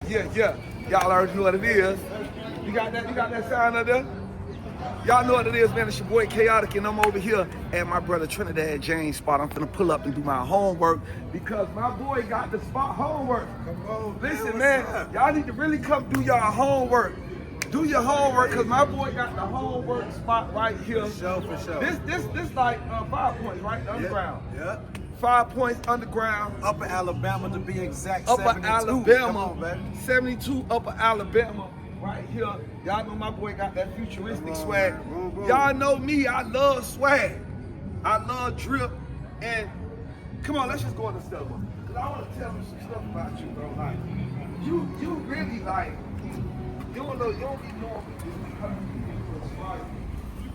Yeah. Y'all already know what it is. You got that sound up there? Y'all know what it is, man. It's your boy Chaotic, and I'm over here at my brother Trinidad James spot. I'm finna pull up and do my homework because my boy got the spot homework. Come on, Listen, man, y'all need to really come do y'all homework. Do your homework, because my boy got the homework spot right here. For sure. This like 5 points, right? Underground. Yeah. 5 points underground. Upper Alabama to be exact. Upper 72. Alabama. Come on, baby. 72 Upper Alabama. Right here. Y'all know my boy got that futuristic swag. Boom. Y'all know me. I love swag. I love drip. And come on, let's just go into stuff. Because I want to tell you some stuff about you, bro. Like, you really like, you don't be knowing how many people inspire you.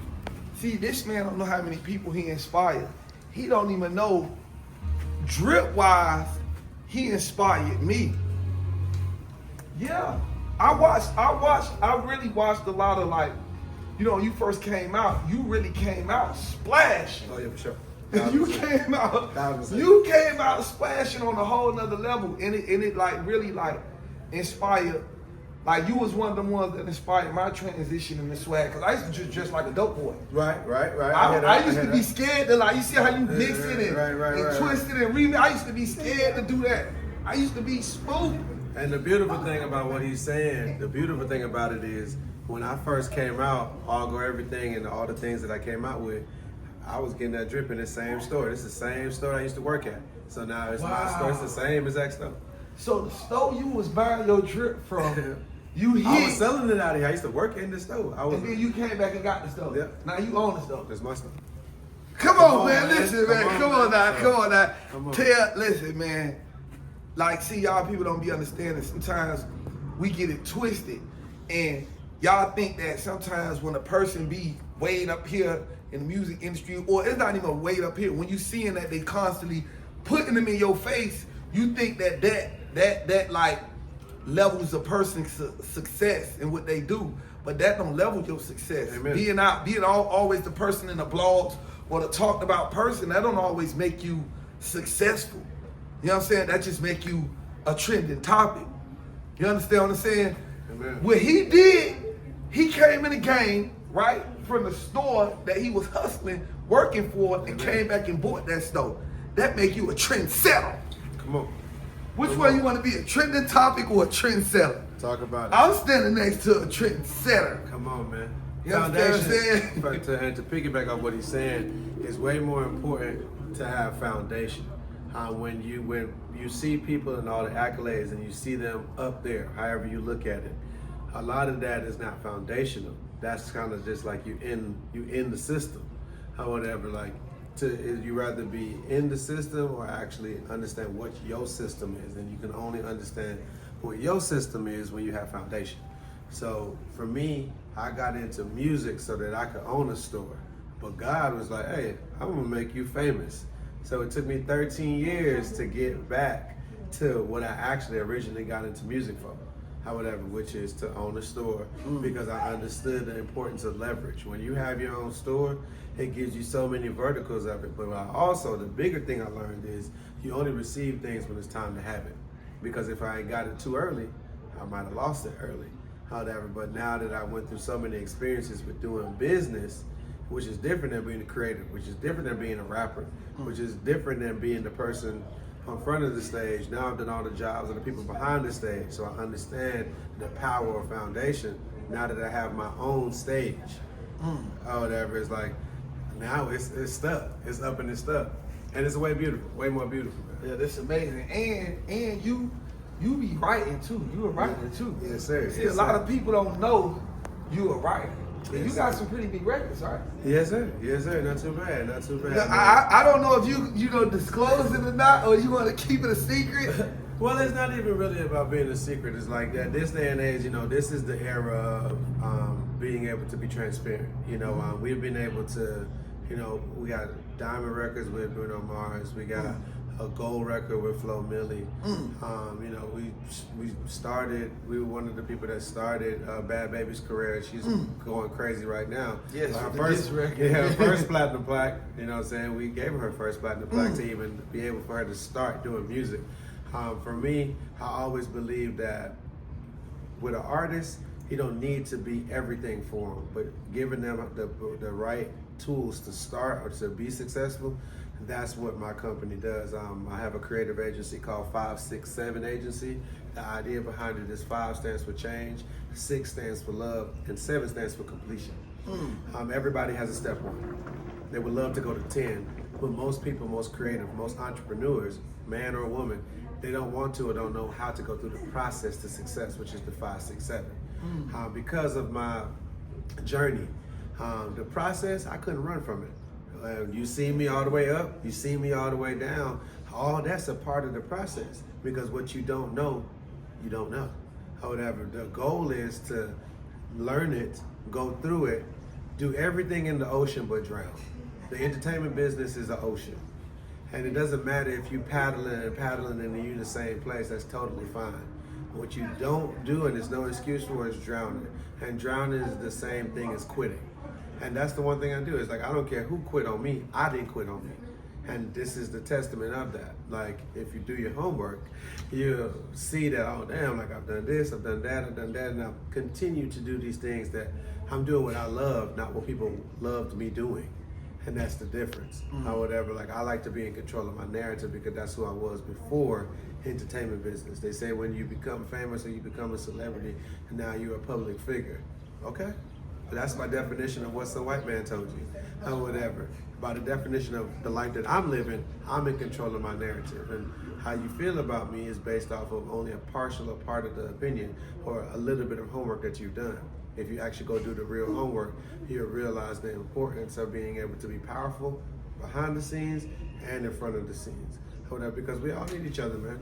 See, this man don't know how many people he inspired. He don't even know, drip-wise, he inspired me. Yeah. I really watched a lot of, like, you know, when you first came out, you really came out splashing. Oh yeah, for sure. You came out splashing on a whole nother level, and it like really like inspired. Like, you was one of the ones that inspired my transition in the swag, cause I used to just dress like a dope boy. Right. I used to be scared to, like, you see how you mix it and twist it and remix. I used to be scared to do that. I used to be smooth. And the beautiful thing about what he's saying, the beautiful thing about it is, when I first came out, everything and all the things that I came out with, I was getting that drip in the same store. It's the same store I used to work at. So now it's my store. It's the same exact store. So the store you was buying your drip from, you hit. I was selling it out of here. I used to work in the store. And then you came back and got the store. Yeah. Now you own the store. That's my store. Come on, man. Listen, man. Come on now. Listen, man. Like, see, y'all people don't be understanding. Sometimes we get it twisted. And y'all think that sometimes when a person be way up here in the music industry, or it's not even way up here, when you seeing that they constantly putting them in your face, you think that like levels a person's success in what they do. But that don't level your success. Amen. Being always the person in the blogs or the talked about person, that don't always make you successful. You know what I'm saying? That just make you a trending topic. You understand what I'm saying? Amen. What he did, he came in the game, right, from the store that he was hustling, working for, and came back and bought that store. That make you a trendsetter. Come on. Which one you want to be, a trending topic or a trendsetter? Talk about it. I'm standing next to a trendsetter. Come on, man. You understand what I'm saying? And to piggyback on what he's saying, it's way more important to have foundation. When you see people and all the accolades and you see them up there, however you look at it, a lot of that is not foundational. That's kind of just like you in the system. However, like, you rather be in the system or actually understand what your system is, and you can only understand what your system is when you have foundation. So for me, I got into music so that I could own a store, but God was like, hey, I'm gonna make you famous. So it took me 13 years to get back to what I actually originally got into music for. However, which is to own a store, because I understood the importance of leverage. When you have your own store, it gives you so many verticals of it. But also, the bigger thing I learned is you only receive things when it's time to have it. Because if I got it too early, I might have lost it early. However, but now that I went through so many experiences with doing business, which is different than being a creator, which is different than being a rapper, which is different than being the person on front of the stage. Now I've done all the jobs of the people behind the stage, so I understand the power of foundation now that I have my own stage. Or whatever, it's like, now it's stuck. It's up and it's stuck. And it's way more beautiful. Man. Yeah, that's amazing. And you be writing too. You a writer too. Yes, sir. See, a lot of people don't know you a writer. And you got some pretty big records, right? Yes, sir. Not too bad. Yeah, I don't know if you know disclose it or not, or you want to keep it a secret. Well, it's not even really about being a secret. It's like that. This day and age, this is the era of being able to be transparent. We've been able to, we got diamond records with Bruno Mars. We got a gold record with Flo Milli. We were one of the people that started Bad Baby's career. She's going crazy right now. Yes, her first platinum plaque, you know what I'm saying? We gave her her first platinum plaque to even be able for her to start doing music. For me, I always believed that with an artist, he don't need to be everything for him, but giving them the right tools to start or to be successful, that's what my company does. I have a creative agency called 567 Agency. The idea behind it is 5 stands for change, 6 stands for love, and 7 stands for completion. Everybody has a step 1. They would love to go to 10, but most people, most creative, most entrepreneurs, man or woman, they don't want to or don't know how to go through the process to success, which is the 5, 6, 7. Because of my journey, the process, I couldn't run from it. You see me all the way up, you see me all the way down. All that's a part of the process, because what you don't know, you don't know. However, the goal is to learn it, go through it, do everything in the ocean but drown. The entertainment business is an ocean. And it doesn't matter if you paddling and you're in the same place, that's totally fine. What you don't do, and there's no excuse for, is drowning. And drowning is the same thing as quitting. And that's the one thing I do. It's like, I don't care who quit on me, I didn't quit on me. And this is the testament of that. Like, if you do your homework, you'll see that, oh damn, like I've done this, I've done that, and I'll continue to do these things that I'm doing what I love, not what people loved me doing. And that's the difference. Or whatever, like I like to be in control of my narrative because that's who I was before entertainment business. They say when you become famous or you become a celebrity, and now you're a public figure. Okay? But that's my definition of what some white man told you, or whatever. By the definition of the life that I'm living, I'm in control of my narrative. And how you feel about me is based off of only a partial or part of the opinion or a little bit of homework that you've done. If you actually go do the real homework, you'll realize the importance of being able to be powerful behind the scenes and in front of the scenes. Because we all need each other, man.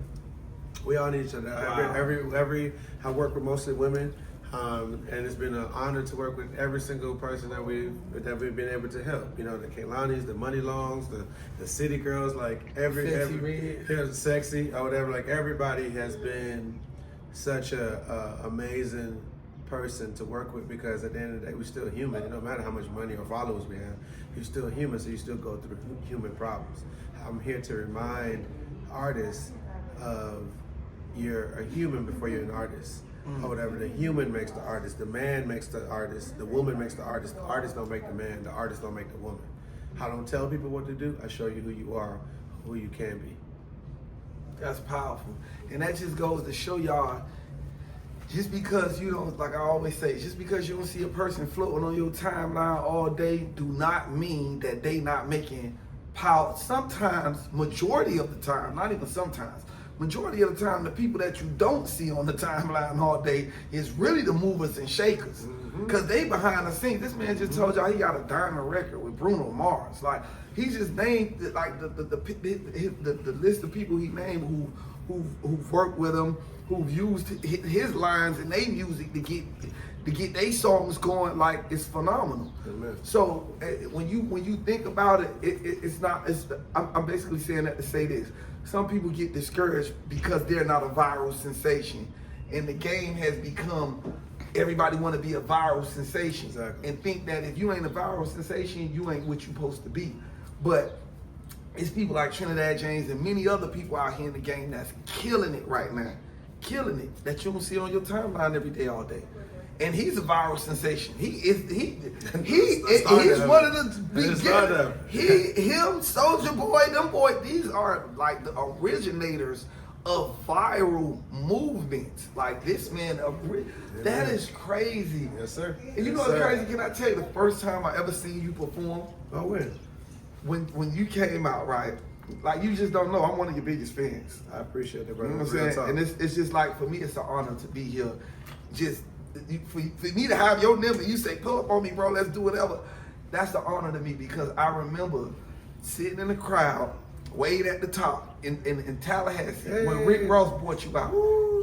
We all need each other. Wow. I work with mostly women, and it's been an honor to work with every single person that we've been able to help. You know, the Kailanis, the Money Longs, the City Girls, like sexy or whatever. Like everybody has been such a amazing person to work with, because at the end of the day, we're still human. No matter how much money or followers we have, you're still human, so you still go through human problems. I'm here to remind artists of you're a human before you're an artist. Or whatever. The human makes the artist, the man makes the artist, the woman makes the artist don't make the man, the artist don't make the woman. I don't tell people what to do, I show you who you are, who you can be. That's powerful. And that just goes to show y'all, just because you don't, like I always say, just because you don't see a person floating on your timeline all day, do not mean that they not making power. Sometimes, majority of the time, not even sometimes, majority of the time, the people that you don't see on the timeline all day is really the movers and shakers. Because they behind the scenes. This man just told y'all he got a diamond record with Bruno Mars. Like, he just named like the list of people he named who've worked with him, who've used his lines in their music to get their songs going. Like, it's phenomenal. Amen. So when you think about it, I'm basically saying that to say this. Some people get discouraged because they're not a viral sensation, and the game has become everybody want to be a viral sensation. Exactly. And think that if you ain't a viral sensation, you ain't what you're supposed to be. But it's people like Trinidad James and many other people out here in the game that's killing it right now, killing it, that you don't see on your timeline every day, all day. And he's a viral sensation. He's one of the big him, Soulja Boy, them boys, these are like the originators of viral movements. Like, this man, that is crazy. Yes, sir. And you know what's crazy? Can I tell you the first time I ever seen you perform? Oh, when? When you came out, right? Like, you just don't know. I'm one of your biggest fans. I appreciate it, brother. You know what I'm saying? And it's just like, for me, it's an honor to be here. Just for me to have your number, you say, pull up on me, bro, let's do whatever. That's the honor to me, because I remember sitting in the crowd, way at the top in Tallahassee, when Rick Ross brought you out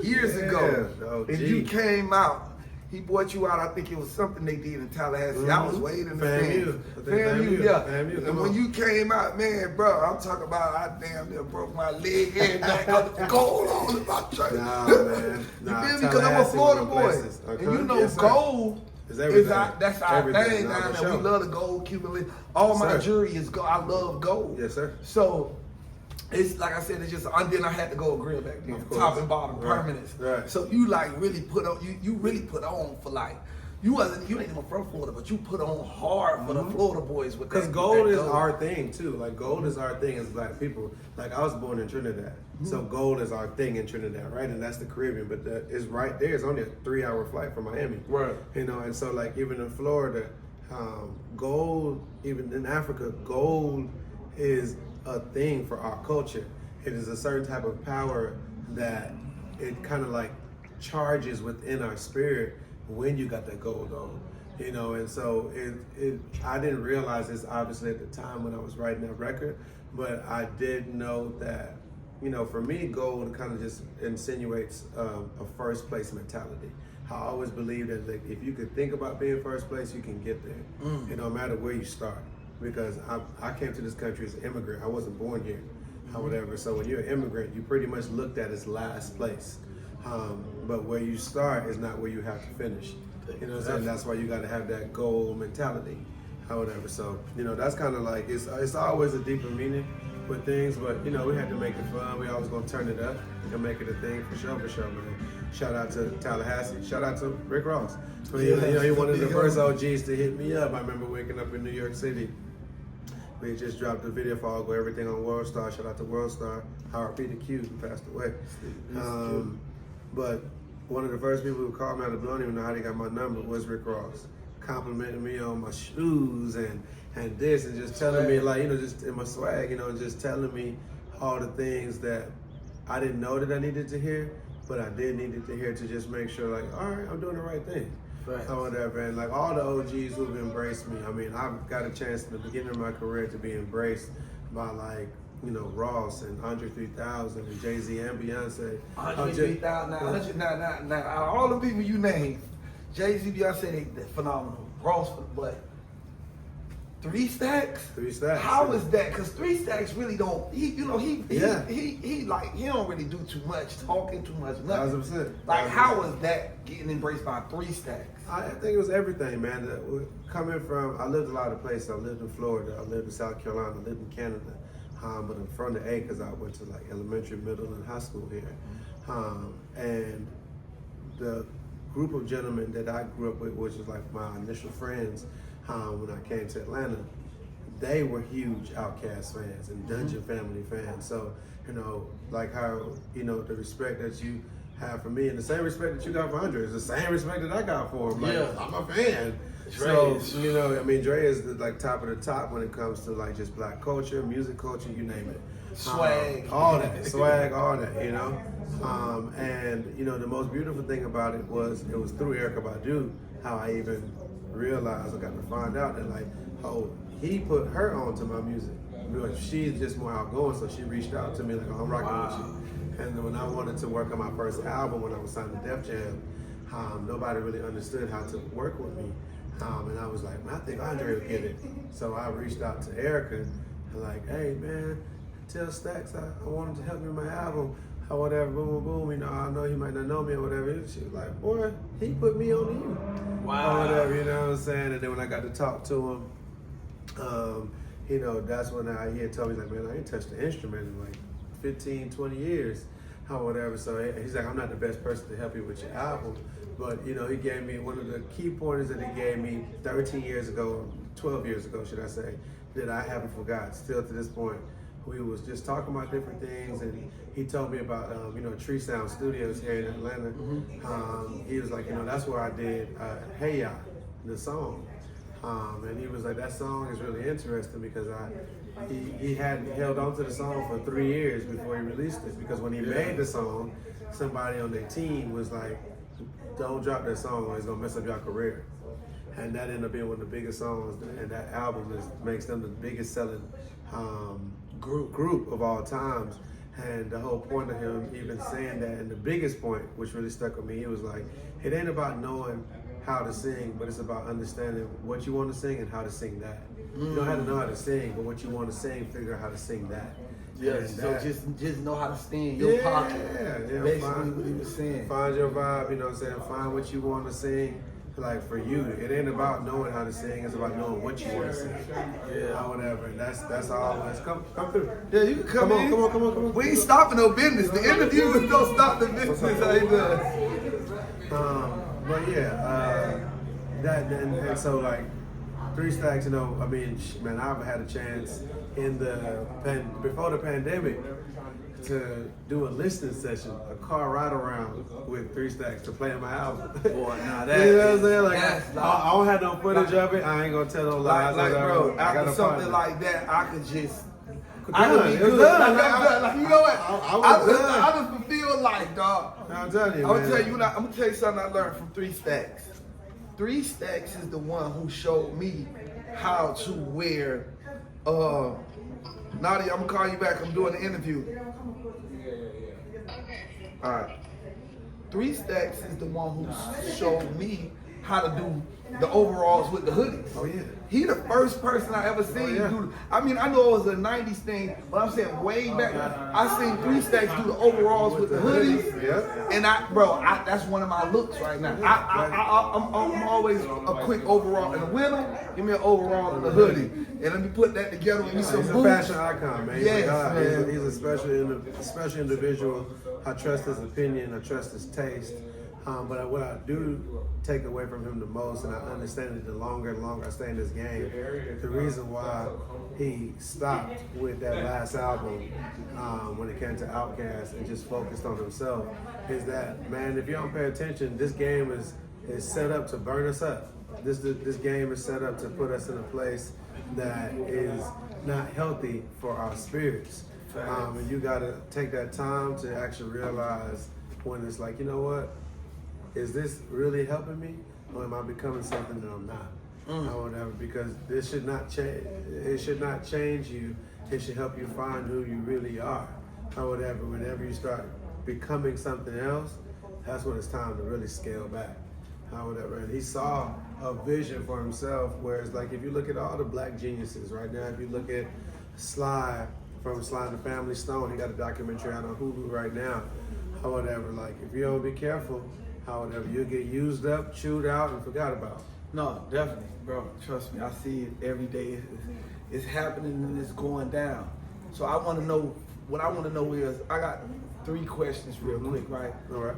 years ago. Oh, and you came out. He brought you out. I think it was something they did in Tallahassee. I was waiting in the FAMU, yeah. And when you came out, man, bro, I'm talking about, I damn near broke my leg and back up the gold all about you. Nah, man. You feel me? Because I'm a Florida boy. Okay. And you know, gold is everything. That's our thing down there. We love the gold, Cuban. All my jewelry is gold. I love gold. Yes, sir. So it's like I said, it's just, and then I had to go grill back then, top and bottom, permanence. Right. So you like really put on, you really put on for like, you ain't even from Florida, but you put on hard for the Florida boys with because that. gold is our thing too. Like gold is our thing as black people. Like I was born in Trinidad, so gold is our thing in Trinidad, right? And that's the Caribbean, but it's right there. It's only a 3-hour flight from Miami, Right. You know, and so like even in Florida, gold, even in Africa, gold is a thing for our culture. It is a certain type of power that it kind of like charges within our spirit when you got that gold on, you know. And so I didn't realize this obviously at the time when I was writing that record, but I did know that, you know, for me, gold kind of just insinuates a first place mentality. I always believed that like, if you could think about being first place, you can get there, no matter where you start. Because I came to this country as an immigrant. I wasn't born here, or whatever. So when you're an immigrant, you pretty much looked at as last place. But where you start is not where you have to finish. You know what I'm saying? That's why you got to have that goal mentality, or whatever. So, you know, that's kind of like, it's always a deeper meaning with things, but, you know, we had to make it fun. We always going to turn it up and make it a thing for sure, man. Shout out to Tallahassee. Shout out to Rick Ross. So, you know, he one of the first OGs to hit me up. I remember waking up in New York City. We just dropped a video for Go Everything on World Star. Shout out to World Star. Howard P. the Q, who passed away. But one of the first people who called me out of the blue, I don't even know how they got my number, was Rick Ross. Complimenting me on my shoes and this, and just telling me, like, you know, just in my swag, you know, just telling me all the things that I didn't know that I needed to hear, but I did need to hear to just make sure, like, all right, I'm doing the right thing. Or whatever. And like all the OGs who've embraced me, I mean, I've got a chance in the beginning of my career to be embraced by, like, you know, Ross and Andre 3000 and Jay-Z and Beyonce. Andre 3000, now, all the people you named, Jay-Z, Beyonce, they phenomenal. Ross, but 3 Stacks? 3 Stacks. How is that? Because 3 Stacks really don't, he don't really do too much talking, too much nothing. 1,000%. Like, how was that getting embraced by 3 Stacks? I think it was everything, man. Coming from, I lived a lot of places. I lived in Florida, I lived in South Carolina, I lived in Canada. But I'm from the A because I went to like elementary, middle, and high school here. And the group of gentlemen that I grew up with, which was like my initial friends when I came to Atlanta, they were huge Outkast fans and Dungeon Family fans. So, you know, like how, you know, the respect that you have for me and the same respect that you got for Andre is the same respect that I got for him. Like, I'm a fan. So, you know, I mean, Dre is the, like, top of the top when it comes to like just black culture, music culture, you name it. Swag. All that, swag, all that, you know. And, you know, the most beautiful thing about it was through Erykah Badu how I even realized, I got to find out that, like, oh, he put her onto my music. Because she's just more outgoing, so she reached out to me like, oh, I'm rocking with you. And when I wanted to work on my first album when I was signed to Def Jam, nobody really understood how to work with me. And I was like, man, I think Andre will get it. So I reached out to Erykah and like, hey man, tell Stacks I wanted to help me with my album or whatever, boom, boom, boom. You know, I know he might not know me or whatever. She was like, boy, he put me on to you. Wow. Or whatever, you know what I'm saying? And then when I got to talk to him, you know, that's when he had told me, like, man, I ain't touched the instrument in like 15, 20 years or whatever. So he's like, I'm not the best person to help you with your album. But, you know, he gave me one of the key pointers that he gave me 13 years ago, 12 years ago, should I say, that I haven't forgot still to this point. We was just talking about different things, and he told me about, you know, Tree Sound Studios here in Atlanta. He was like, you know, that's where I did Hey Ya, the song. And he was like, that song is really interesting because he had held on to the song for 3 years before he released it. Because when he made the song, somebody on their team was like, don't drop that song or it's gonna mess up your career. And that ended up being one of the biggest songs, and that album makes them the biggest selling group of all times. And the whole point of him even saying that, and the biggest point, which really stuck with me, he was like, it ain't about knowing how to sing, but it's about understanding what you want to sing and how to sing that. You don't have to know how to sing, but what you want to sing, figure out how to sing that. Yes, so just know how to stay in your pocket. Yeah, basically what he was saying. Find your vibe, you know what I'm saying? Find what you want to sing, like for you, it ain't about knowing how to sing. It's about knowing what you want to sing. Yeah, or whatever. And that's all. Let's come through. Yeah, you can come in. Come on. We ain't stopping no business. The interviews don't stop the business. Ain't done. But yeah, that and so like 3 Stacks. You know, I mean, man, I've had a chance in before the pandemic to do a listening session, a car ride around with 3 Stacks to play my album. Boy, nah, that you know what I'm saying? Like, that's I don't have no footage of it. I ain't gonna tell no lies. like bro, I after got something like that, I could just. I I could be it was good. done. Like, you know what? I I just fulfill life, dog. I'm telling you, I'm man. gonna tell you something I learned from 3 Stacks. 3 Stacks is the one who showed me how to wear. Nadia, I'm gonna call you back. I'm doing an interview. All right. 3 Stacks is the one who showed me how to do the overalls with the hoodies. Oh yeah. He the first person I ever seen do. I mean, I know it was a '90s thing, but I'm saying way back. I seen 3 Stacks do the overalls with the hoodies. Yeah. And that's one of my looks right now. I'm always a quick overall in the winter. Give me an overall and a hoodie, and let me put that together with me some He's boots. a fashion icon, man. Yes, man. He's a special individual. I trust his opinion. I trust his taste. But what I do take away from him the most, and I understand it the longer and longer I stay in this game, the reason why he stopped with that last album when it came to Outkast and just focused on himself is that, man, if you don't pay attention, this game is set up to burn us up. This game is set up to put us in a place that is not healthy for our spirits. And you got to take that time to actually realize when it's like, you know what? Is this really helping me, or am I becoming something that I'm not? Or whatever, because this should not change. It should not change you. It should help you find who you really are, or whatever. Whenever you start becoming something else, that's when it's time to really scale back, or whatever. And he saw a vision for himself, where it's like if you look at all the black geniuses right now, if you look at Sly from Sly and the Family Stone, he got a documentary out on Hulu right now, or whatever. Like if you don't be careful, however, you'll get used up, chewed out, and forgot about. No, definitely, bro. Trust me, I see it every day. It's happening and it's going down. So I want to know. What I want to know is, I got 3 questions real quick, right? All right.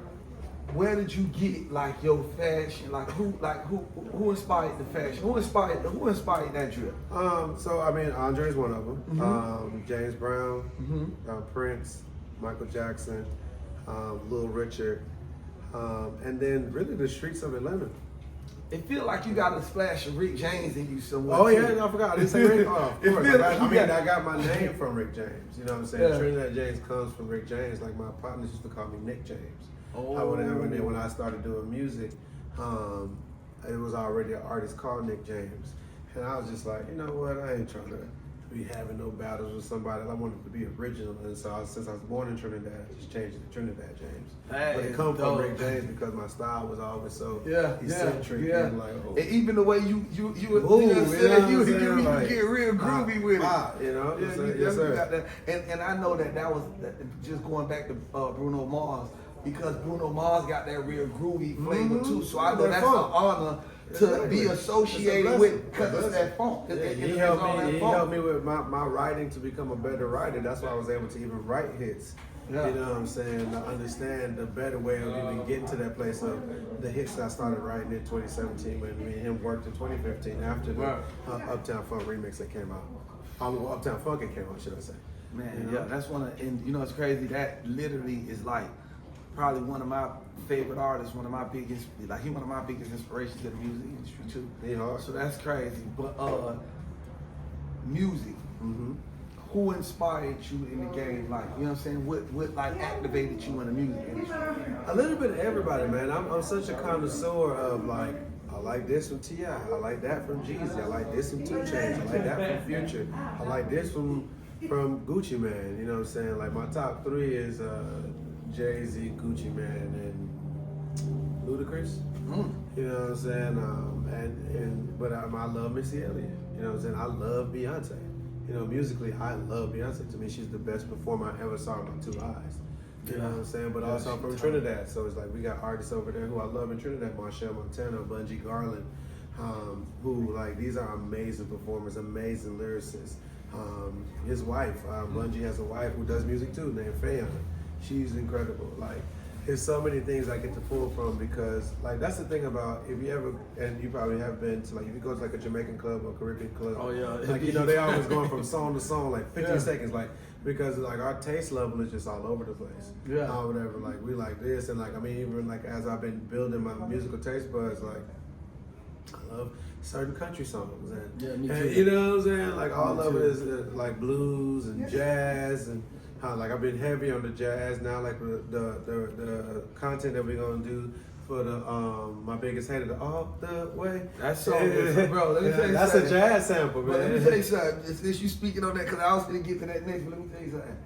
Where did you get like your fashion? Who inspired the fashion? Who inspired that drip? So I mean, Andre's one of them. James Brown, Prince, Michael Jackson, Little Richard. And then really the streets of Atlanta. It feel like you got a splash of Rick James in you somewhere. Oh yeah, no, I forgot. I didn't say Rick. Oh, of course. I got my name from Rick James. You know what I'm saying? Yeah. Trinidad James comes from Rick James. Like my partners used to call me Nick James. Oh. Whatever. And then when I started doing music, it was already an artist called Nick James. And I was just like, you know what? I ain't trying to be having no battles with somebody. I wanted to be original, and so since I was born in Trinidad, I just changed it to Trinidad James. That but it is come from dope. Rick James because my style was always so eccentric yeah. and like, And even the way you Move, you like, get real groovy with it. You know, Yeah, you yes, sir. got that. And I know that was just going back to Bruno Mars, because Bruno Mars got that real groovy flavor too. So I know that's an honor to be associated with, because it's that funk. He helped me with my writing to become a better writer. That's why I was able to even write hits. Yeah. You know what I'm saying? To understand the better way of even getting to that place of the hits I started writing in 2017 when me and him worked in 2015 after the Uptown Funk remix that came out. Uptown Funk came out, should I say. Man, You know? yeah, that's and you know, it's crazy. That literally is like probably one of my favorite artists, one of my biggest inspirations in the music industry too. Yeah. So that's crazy. But music. Mm-hmm. Who inspired you in the game? Like, you know what I'm saying? What like activated you in the music industry? A little bit of everybody, man. I'm such a connoisseur of like, I like this from T.I., I like that from Jeezy, I like this from 2 Chainz, I like that from Future, I like this from Gucci Mane. You know what I'm saying? Like my top 3 is Jay-Z, Gucci Mane, and Ludacris. You know what I'm saying? But I love Missy Elliott. You know what I'm saying? I love Beyonce. You know, musically, I love Beyonce. To me, she's the best performer I ever saw with my 2 eyes. You know what I'm saying? But also from Trinidad. So it's like we got artists over there who I love in Trinidad, Marshall Montana, Bungie Garland, who like these are amazing performers, amazing lyricists. His wife, Bungie has a wife who does music too, named Fayon. She's incredible. Like there's so many things I get to pull from because like that's the thing about if you ever, and you probably have been to like if you go to like a Jamaican club or Caribbean club. Oh yeah. Like you know they always going from song to song like 15 seconds like because like our taste level is just all over the place. Yeah. Whatever. Like we like this and like I mean even like as I've been building my musical taste buds like I love certain country songs and, me too. and you know what I'm saying like all of it is like blues and jazz and how like I've been heavy on the jazz now like the content that we're gonna do for the my biggest hater the all the way That song is, bro, let me tell you that's something. a jazz sample, man. But let me tell you something. Since you speaking on that, because I was going to get to that next, but let me tell you something.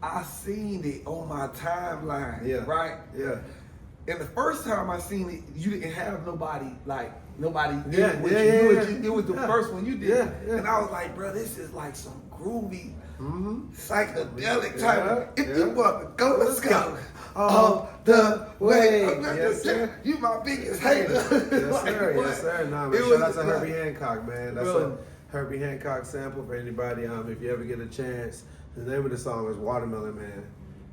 I seen it on my timeline, right? Yeah. And the first time I seen it, you didn't have nobody did Yeah, it with yeah, you. yeah, It was the first one you did. Yeah, yeah. And I was like, bro, this is like some groovy, psychedelic type. If you want to go, let's go. All the way. Yes, sir. You my biggest hater. Yes, sir. Like, Yes, sir. Nah, man. It Shout was out to like- Herbie Hancock, man. That's Bro. a Herbie Hancock sample for anybody. If you ever get a chance, the name of the song is Watermelon Man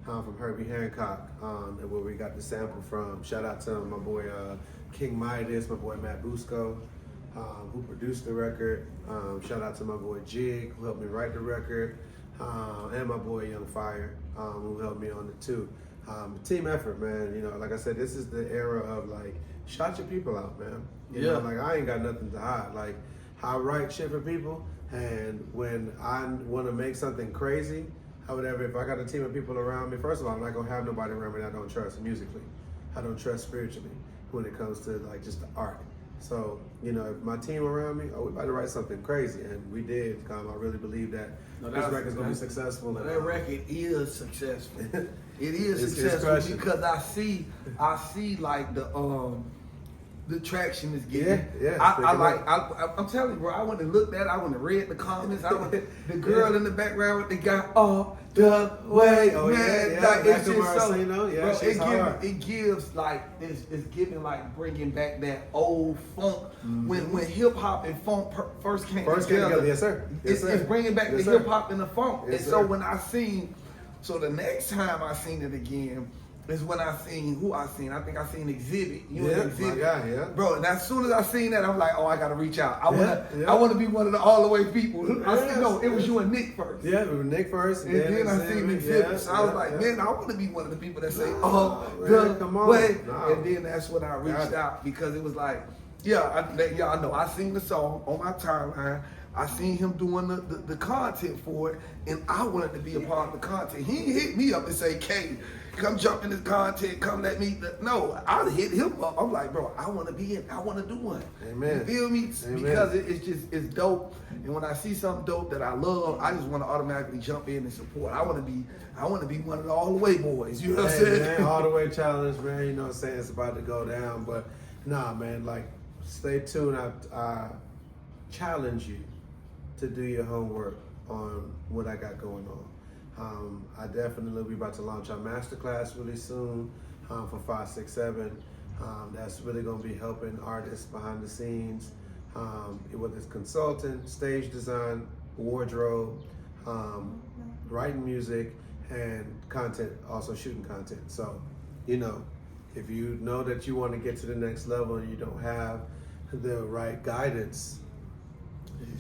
from Herbie Hancock, and where we got the sample from. Shout out to my boy King Midas, my boy Matt Busco, who produced the record. Shout out to my boy Jig, who helped me write the record, and my boy Young Fire, who helped me on it too. Team effort, man. You know, like I said, this is the era of like, shout your people out, man. You know, like I ain't got nothing to hide. Like, I write shit for people, and when I want to make something crazy, whatever, if I got a team of people around me, first of all, I'm not gonna have nobody around me that I don't trust musically. I don't trust spiritually when it comes to like just the art. So, you know, if my team around me, we about to write something crazy, and we did. I really believe that this record's gonna be successful. That record is successful. It is It's successful crushing. because I see like the traction is getting. I'm telling you, bro. I went and looked at it. I went and read the comments. The girl in the background with the guy all the way, Oh, man. yeah. Like, it's Back to just so. Marcino. Yeah, Bro, she's hard. it gives like it's giving like bringing back that old funk when hip hop and funk first came together. Yes, sir. Yes, sir. It's bringing back Yes, the sir. hip hop and the funk. Yes, And so sir. when I seen, so the next time I seen it again is when I seen who I seen. I think I seen Exhibit. You Yeah, and Exhibit, my guy, yeah. bro. And as soon as I seen that, I'm like, oh, I gotta reach out. I Yeah. want to be one of the all the way people. I said, Yes. no, it was you and Nick first. Yeah, it was Nick first. And then I seen Exhibit. Yes, So I was yeah, like, yeah. man, I want to be one of the people that say, Nah, oh, man, come on. way. Nah. And then that's when I reached out because it was like, I know. I seen the song on my timeline. I seen him doing the content for it, and I wanted to be a part of the content. He hit me up and say, K, come jump in this content, come let me. No, I hit him up. I'm like, bro, I want to be in, I want to do one. Amen. You feel me? Amen. Because it's dope. And when I see something dope that I love, I just want to automatically jump in and support. I want to be one of the all the way boys. You know what I'm saying? Man, all the way challenge, man. You know what I'm saying? It's about to go down. But nah, man, like, stay tuned. I challenge you to do your homework on what I got going on. I definitely be about to launch our masterclass really soon for 5, 6, 7. That's really going to be helping artists behind the scenes, whether it's consulting, stage design, wardrobe, writing music, and content, also shooting content. So, you know, if you know that you want to get to the next level and you don't have the right guidance,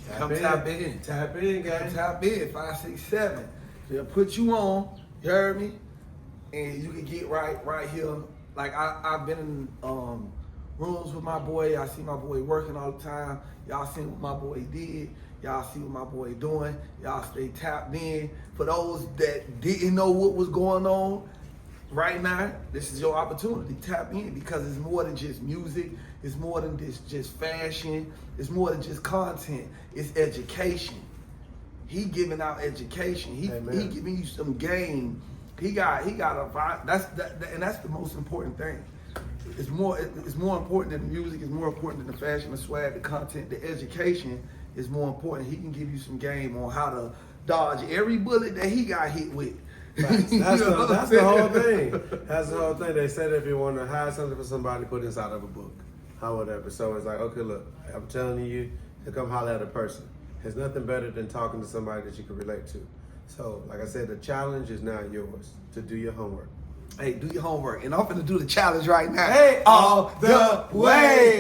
Tap in. Tap in, guys. Tap in, 5, 6, 7. They'll put you on, you heard me? And you can get right here. Like I've been in rooms with my boy. I see my boy working all the time. Y'all seen what my boy did. Y'all see what my boy doing. Y'all stay tapped in. For those that didn't know what was going on, right now, this is your opportunity. Tap in because it's more than just music. It's more than just fashion. It's more than just content. It's education. He giving out education. He giving you some game. He got a vibe. And that's the most important thing. It's more important than the music. It's more important than the fashion, the swag, the content, the education is more important. He can give you some game on how to dodge every bullet that he got hit with. That's You know what I'm that's the whole saying? thing. That's the whole thing. They said if you want to hide something from somebody, put it inside of a book. How whatever. So it's like, okay, look, I'm telling you to come holler at a person. There's nothing better than talking to somebody that you can relate to. So, like I said, the challenge is now yours to do your homework. Hey, do your homework. And I'm finna do the challenge right now. Hey, all the way.